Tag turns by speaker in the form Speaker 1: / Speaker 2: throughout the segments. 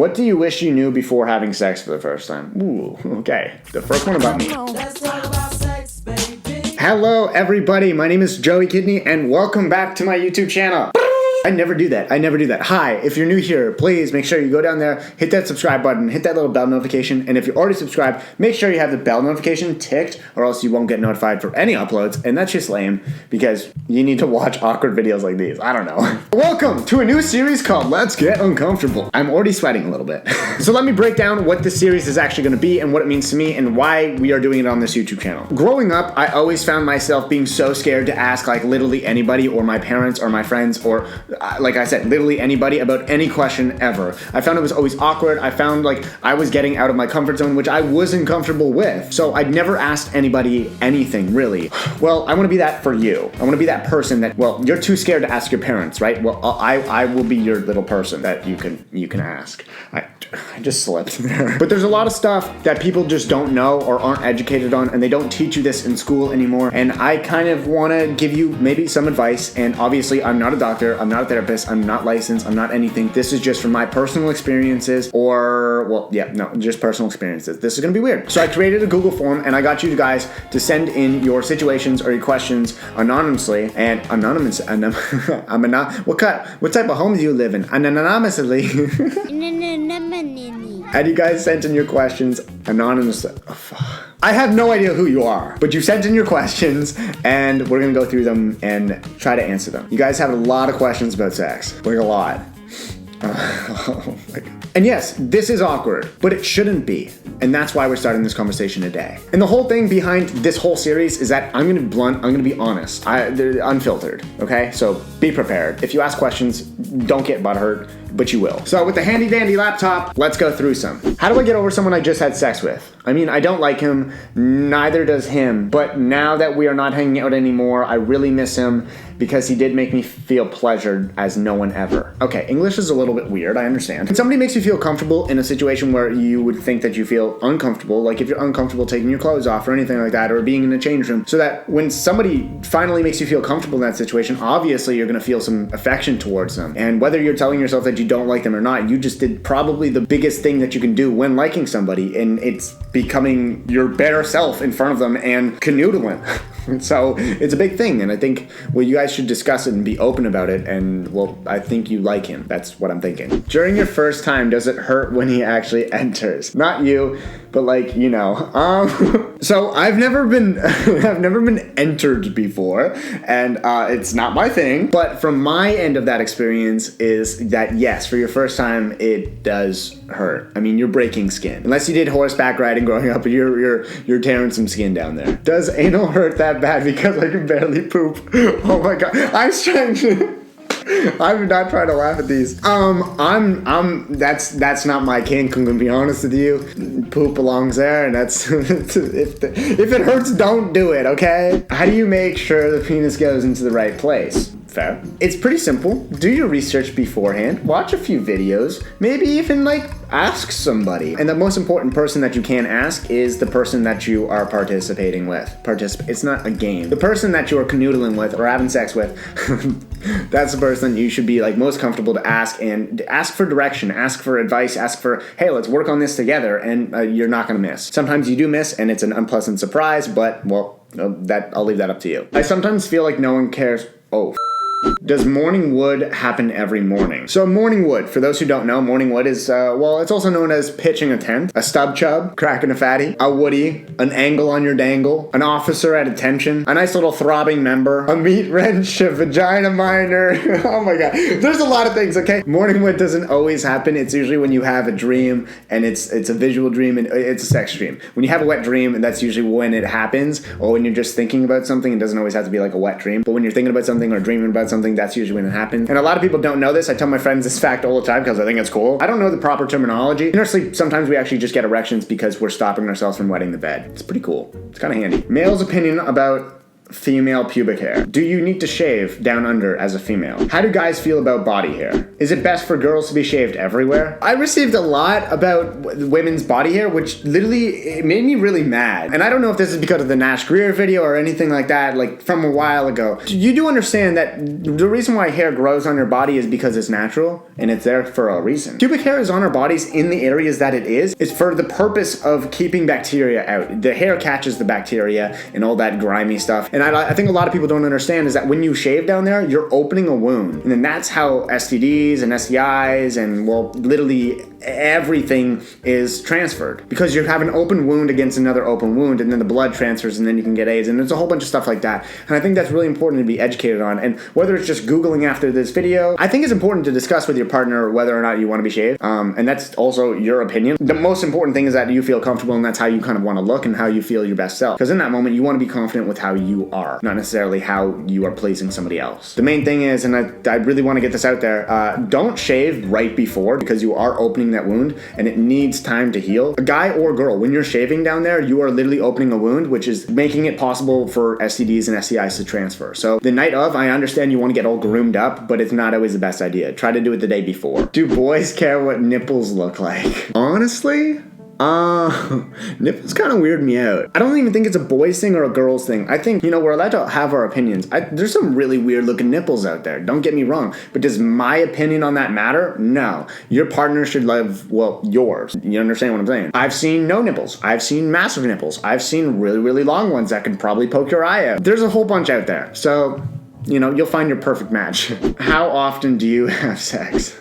Speaker 1: What do you wish you knew before having sex for the first time? Ooh, okay. The first one about me.
Speaker 2: Let's talk about sex, baby.
Speaker 1: Hello, everybody. My name is Joey Kidney, and welcome back to my YouTube channel. I never do that. Hi, if you're new here, please make sure you go down there, hit that subscribe button, hit that little bell notification, and if you're already subscribed, make sure you have the bell notification ticked, or else you won't get notified for any uploads, and that's just lame, because you need to watch awkward videos like these. I don't know. Welcome to a new series called Let's Get Uncomfortable. I'm already sweating a little bit. So let me break down what this series is actually going to be, and what it means to me, and why we are doing it on this YouTube channel. Growing up, I always found myself being so scared to ask, like, literally anybody, or my parents, or my friends, or like I said, literally anybody about any question ever. I found it was always awkward. I found like I was getting out of my comfort zone, which I wasn't comfortable with. So I'd never asked anybody anything, really. Well, I want to be that for you. I want to be that person that, well, you're too scared to ask your parents, right? Well, I will be your little person that you can ask. I just slipped there. But there's a lot of stuff that people just don't know or aren't educated on, and they don't teach you this in school anymore. And I kind of want to give you maybe some advice. And obviously, I'm not a doctor. I'm not a therapist. I'm not licensed. I'm not anything. This is just from my personal experiences just personal experiences. This is going to be weird. So I created a Google form, and I got you guys to send in your situations or your questions anonymously. And what type of home do you live in? Anonymously. And you guys sent in your questions anonymously. I have no idea who you are, but you sent in your questions, and we're gonna go through them and try to answer them. You guys have a lot of questions about sex, like a lot. And yes, this is awkward, but it shouldn't be. And that's why we're starting this conversation today. And the whole thing behind this whole series is that I'm gonna be blunt, I'm gonna be honest. They're unfiltered, okay? So be prepared. If you ask questions, don't get butthurt, but you will. So with the handy dandy laptop, let's go through some. How do I get over someone I just had sex with? I mean, I don't like him, neither does him, but now that we are not hanging out anymore, I really miss him because he did make me feel pleasured as no one ever. Okay, English is a little bit weird, I understand. When somebody makes you feel comfortable in a situation where you would think that you feel uncomfortable, like if you're uncomfortable taking your clothes off or anything like that, or being in a change room, so that when somebody finally makes you feel comfortable in that situation, obviously you're gonna feel some affection towards them. And whether you're telling yourself that you don't like them or not, you just did probably the biggest thing that you can do when liking somebody, and it's becoming your better self in front of them and canoodling. So it's a big thing, and I think, well, you guys should discuss it and be open about it, and, well, I think you like him. That's what I'm thinking. During your first time, does it hurt when he actually enters? Not you, but like, you know. So I've never been entered before, and it's not my thing, but from my end of that experience is that, yes, for your first time, it does hurt. I mean, you're breaking skin. Unless you did horseback riding growing up, you're tearing some skin down there. Does anal hurt that bad because I can barely poop? Oh my god, I'm not trying to laugh at these. That's not my kink, I'm gonna be honest with you. Poop belongs there, and that's if it hurts, don't do it, okay? How do you make sure the penis goes into the right place? Fair. It's pretty simple. Do your research beforehand. Watch a few videos. Maybe even ask somebody. And the most important person that you can ask is the person that you are participating with. It's not a game. The person that you are canoodling with or having sex with, that's the person you should be most comfortable to ask, and ask for direction, ask for advice, ask for, hey, let's work on this together, and you're not gonna miss. Sometimes you do miss, and it's an unpleasant surprise, but, well, I'll leave that up to you. I sometimes feel like no one cares. Does morning wood happen every morning? So morning wood, for those who don't know, morning wood is, it's also known as pitching a tent, a stub chub, cracking a fatty, a woody, an angle on your dangle, an officer at attention, a nice little throbbing member, a meat wrench, a vagina minor. Oh my god, there's a lot of things, okay? Morning wood doesn't always happen. It's usually when you have a dream, and it's a visual dream, and it's a sex dream. When you have a wet dream, and that's usually when it happens, or when you're just thinking about something, it doesn't always have to be like a wet dream, but when you're thinking about something or dreaming about something, that's usually when it happens. And a lot of people don't know this. I tell my friends this fact all the time because I think it's cool. I don't know the proper terminology. In our sleep, sometimes we actually just get erections because we're stopping ourselves from wetting the bed. It's pretty cool. It's kind of handy. Male's opinion about female pubic hair. Do you need to shave down under as a female? How do guys feel about body hair? Is it best for girls to be shaved everywhere? I received a lot about women's body hair, which literally it made me really mad. And I don't know if this is because of the Nash Greer video or anything like that, like from a while ago. You do understand that the reason why hair grows on your body is because it's natural and it's there for a reason. Pubic hair is on our bodies in the areas that it is for the purpose of keeping bacteria out. The hair catches the bacteria and all that grimy stuff. And I think a lot of people don't understand is that when you shave down there, you're opening a wound. And then that's how STDs and STIs and, well, literally everything is transferred. Because you have an open wound against another open wound, and then the blood transfers, and then you can get AIDS. And there's a whole bunch of stuff like that. And I think that's really important to be educated on. And whether it's just Googling after this video, I think it's important to discuss with your partner whether or not you want to be shaved. And that's also your opinion. The most important thing is that you feel comfortable, and that's how you kind of want to look and how you feel your best self. Because in that moment, you want to be confident with how you are, not necessarily how you are pleasing somebody else. The main thing is, and I really want to get this out there, don't shave right before, because you are opening that wound and it needs time to heal. A guy or girl, when you're shaving down there, you are literally opening a wound, which is making it possible for STDs and STIs to transfer. So the night of, I understand you want to get all groomed up, but it's not always the best idea. Try to do it the day before. Do boys care what nipples look like? Honestly, nipples kind of weird me out. I don't even think it's a boys thing or a girls thing. I think, we're allowed to have our opinions. There's some really weird looking nipples out there. Don't get me wrong. But does my opinion on that matter? No. Your partner should love, well, yours. You understand what I'm saying? I've seen no nipples. I've seen massive nipples. I've seen really, really long ones that can probably poke your eye out. There's a whole bunch out there. So, you'll find your perfect match. How often do you have sex?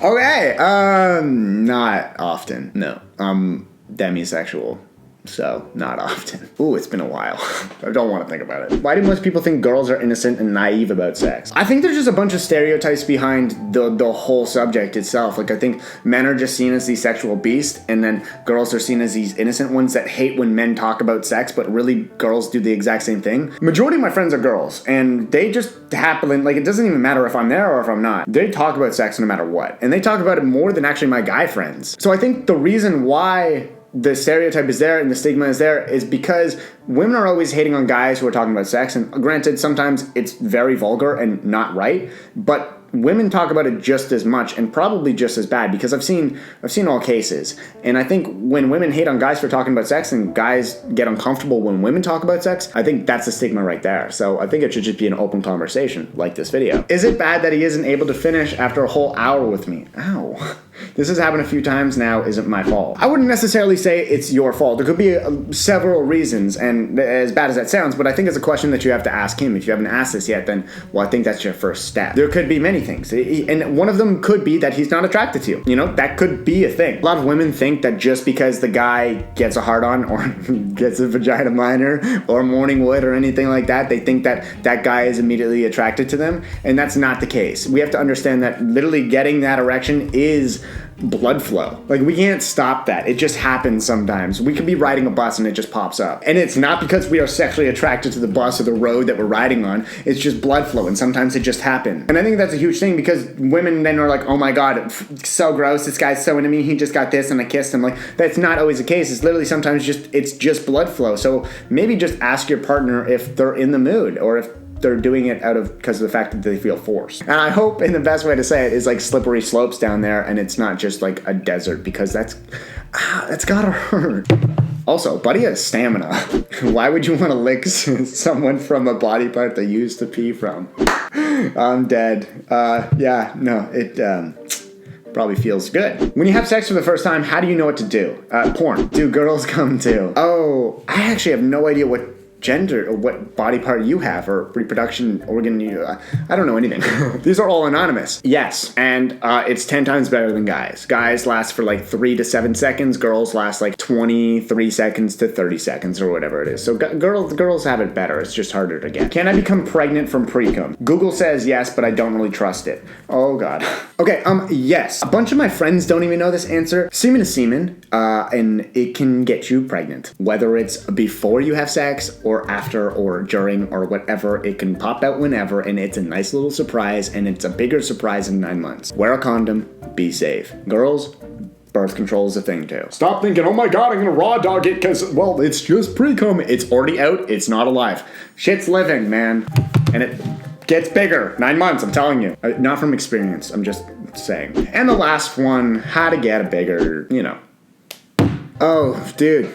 Speaker 1: Okay, not often. No, I'm demisexual, so not often. Ooh, it's been a while. I don't want to think about it. Why do most people think girls are innocent and naive about sex? I think there's just a bunch of stereotypes behind the whole subject itself. Like, I think men are just seen as these sexual beasts, and then girls are seen as these innocent ones that hate when men talk about sex, but really girls do the exact same thing. Majority of my friends are girls, and they just happily, like, it doesn't even matter if I'm there or if I'm not. They talk about sex no matter what, and they talk about it more than actually my guy friends. So I think the reason why the stereotype is there and the stigma is there is because women are always hating on guys who are talking about sex. And granted, sometimes it's very vulgar and not right, but women talk about it just as much and probably just as bad, because I've seen all cases. And I think when women hate on guys for talking about sex and guys get uncomfortable when women talk about sex, I think that's the stigma right there. So I think it should just be an open conversation like this video. Is it bad that he isn't able to finish after a whole hour with me? Ow. This has happened a few times now. Isn't my fault. I wouldn't necessarily say it's your fault. There could be several reasons, and as bad as that sounds, but I think it's a question that you have to ask him. If you haven't asked this yet, then, well, I think that's your first step. There could be many things, and one of them could be that he's not attracted to you. That could be a thing. A lot of women think that just because the guy gets a hard-on or gets a vagina minor or morning wood or anything like that, they think that that guy is immediately attracted to them, and that's not the case. We have to understand that literally getting that erection is blood flow. Like, we can't stop that. It just happens sometimes. We could be riding a bus and it just pops up. And it's not because we are sexually attracted to the bus or the road that we're riding on. It's just blood flow, and sometimes it just happens. And I think that's a huge thing, because women then are like, oh my god, so gross, this guy's so into me, he just got this and I kissed him. Like, that's not always the case. It's literally sometimes it's just blood flow. So maybe just ask your partner if they're in the mood, or if they're doing it because of the fact that they feel forced. And I hope, and the best way to say it is like slippery slopes down there, and it's not just like a desert, because that's gotta hurt. Also, buddy has stamina. Why would you want to lick someone from a body part they used to pee from? I'm dead. It probably feels good. When you have sex for the first time, how do you know what to do? Porn. Do girls come too? Oh, I actually have no idea what gender or what body part you have or reproduction organ I don't know anything. These are all anonymous. Yes, and it's 10 times better than guys. Guys last for like 3 to 7 seconds. Girls last like 23 seconds to 30 seconds or whatever it is. So girls have it better. It's just harder to get. Can I become pregnant from pre-cum? Google says yes, but I don't really trust it. Oh god. Okay, yes. A bunch of my friends don't even know this answer. Semen is semen, and it can get you pregnant. Whether it's before you have sex or after or during or whatever, it can pop out whenever, and it's a nice little surprise, and it's a bigger surprise in 9 months. Wear a condom, be safe. Girls, birth control is a thing too. Stop thinking, oh my god, I'm gonna raw dog it because, well, it's just pre-cum. It's already out. It's not alive. Shit's living, man. And it gets bigger. 9 months, I'm telling you. Not from experience, I'm just saying. And the last one, how to get a bigger, Oh, dude.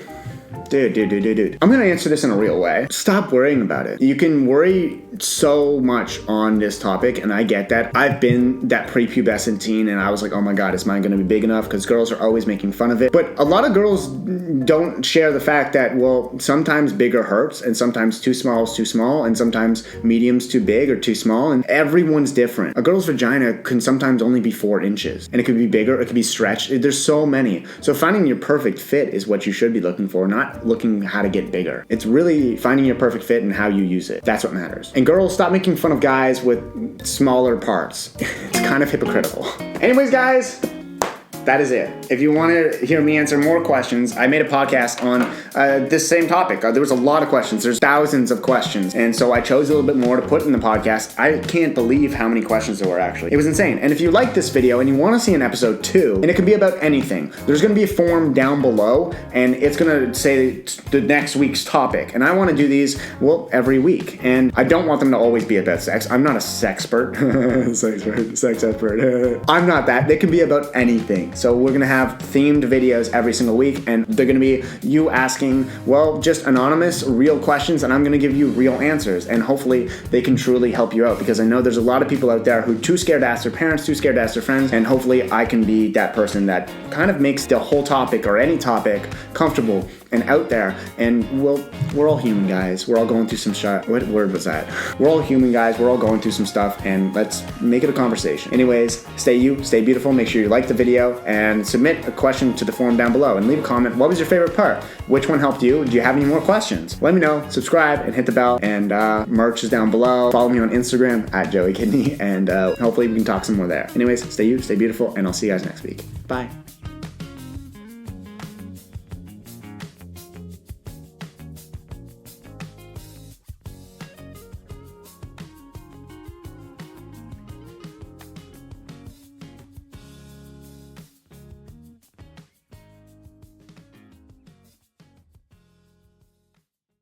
Speaker 1: Dude. I'm gonna answer this in a real way. Stop worrying about it. You can worry so much on this topic, and I get that. I've been that prepubescent teen, and I was like, oh my god, is mine gonna be big enough? Because girls are always making fun of it. But a lot of girls don't share the fact that, well, sometimes bigger hurts, and sometimes too small is too small, and sometimes medium's too big or too small, and everyone's different. A girl's vagina can sometimes only be 4 inches, and it could be bigger, it could be stretched. There's so many. So finding your perfect fit is what you should be looking for, not looking how to get bigger. It's really finding your perfect fit and how you use it. That's what matters. And girls, stop making fun of guys with smaller parts. It's kind of hypocritical. Anyways, guys, that is it. If you want to hear me answer more questions, I made a podcast on this same topic. There was a lot of questions. There's thousands of questions. And so I chose a little bit more to put in the podcast. I can't believe how many questions there were actually. It was insane. And if you like this video and you want to see an episode 2, and it can be about anything, there's going to be a form down below and it's going to say the next week's topic. And I want to do these, well, every week. And I don't want them to always be about sex. I'm not a sexpert. sex expert. I'm not that. They can be about anything. So we're going to have themed videos every single week, and they're going to be you asking, well, just anonymous, real questions, and I'm going to give you real answers. And hopefully they can truly help you out, because I know there's a lot of people out there who are too scared to ask their parents, too scared to ask their friends, and hopefully I can be that person that kind of makes the whole topic or any topic comfortable and out there. And we're all human, guys. We're all going through some shit. What word was that? We're all human, guys. We're all going through some stuff, and let's make it a conversation. Anyways, stay you, stay beautiful. Make sure you like the video and submit a question to the forum down below and leave a comment. What was your favorite part? Which one helped you? Do you have any more questions? Let me know. Subscribe and hit the bell, and merch is down below. Follow me on Instagram at Joey Kidney, and hopefully we can talk some more there. Anyways, stay you, stay beautiful, and I'll see you guys next week. Bye.